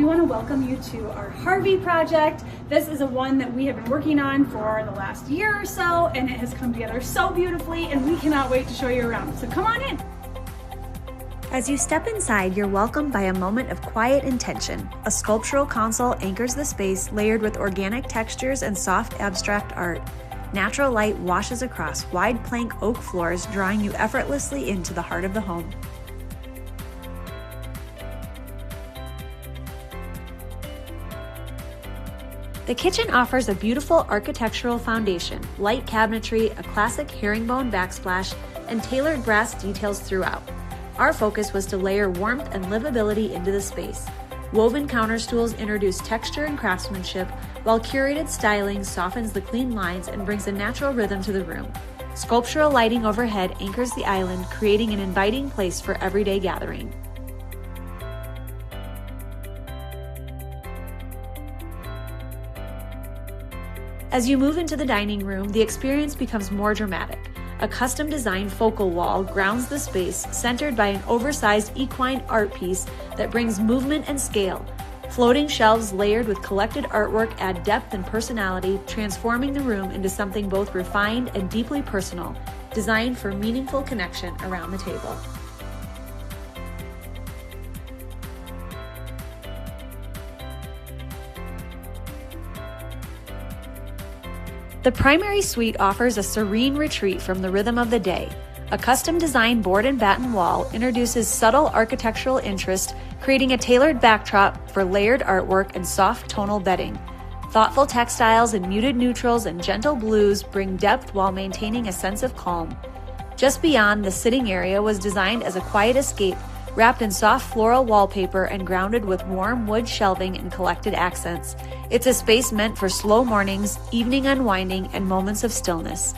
want to welcome you to our Harvey Project. This is one that we have been working on for the last year or so, and it has come together so beautifully, and we cannot wait to show you around. So come on in. As you step inside, you're welcomed by a moment of quiet intention. A sculptural console anchors the space, layered with organic textures and soft abstract art. Natural light washes across wide plank oak floors, drawing you effortlessly into the heart of the home. The kitchen offers a beautiful architectural foundation, light cabinetry, a classic herringbone backsplash, and tailored brass details throughout. Our focus was to layer warmth and livability into the space. Woven counter stools introduce texture and craftsmanship, while curated styling softens the clean lines and brings a natural rhythm to the room. Sculptural lighting overhead anchors the island, creating an inviting place for everyday gathering. As you move into the dining room, the experience becomes more dramatic. A custom-designed focal wall grounds the space, centered by an oversized equine art piece that brings movement and scale. Floating shelves layered with collected artwork add depth and personality, transforming the room into something both refined and deeply personal, designed for meaningful connection around the table. The primary suite offers a serene retreat from the rhythm of the day. A custom-designed board and batten wall introduces subtle architectural interest, creating a tailored backdrop for layered artwork and soft tonal bedding. Thoughtful textiles and muted neutrals and gentle blues bring depth while maintaining a sense of calm. Just beyond, the sitting area was designed as a quiet escape, wrapped in soft floral wallpaper and grounded with warm wood shelving and collected accents. It's a space meant for slow mornings, evening unwinding, and moments of stillness.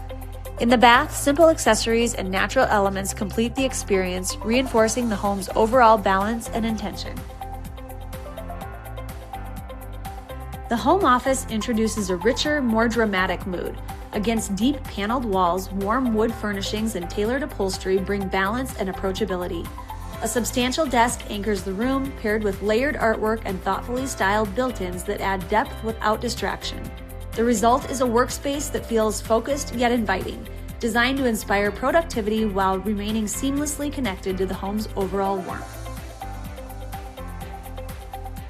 In the bath, simple accessories and natural elements complete the experience, reinforcing the home's overall balance and intention. The home office introduces a richer, more dramatic mood. Against deep paneled walls, warm wood furnishings and tailored upholstery bring balance and approachability. A substantial desk anchors the room, paired with layered artwork and thoughtfully styled built-ins that add depth without distraction. The result is a workspace that feels focused yet inviting, designed to inspire productivity while remaining seamlessly connected to the home's overall warmth.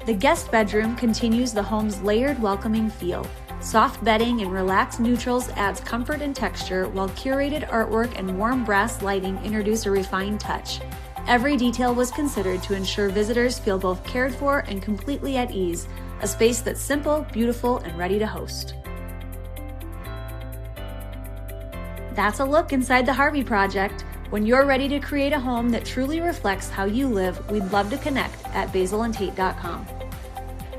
The guest bedroom continues the home's layered, welcoming feel. Soft bedding and relaxed neutrals adds comfort and texture, while curated artwork and warm brass lighting introduce a refined touch. Every detail was considered to ensure visitors feel both cared for and completely at ease, a space that's simple, beautiful, and ready to host. That's a look inside the Harvey Project. When you're ready to create a home that truly reflects how you live, we'd love to connect at basilandtate.com.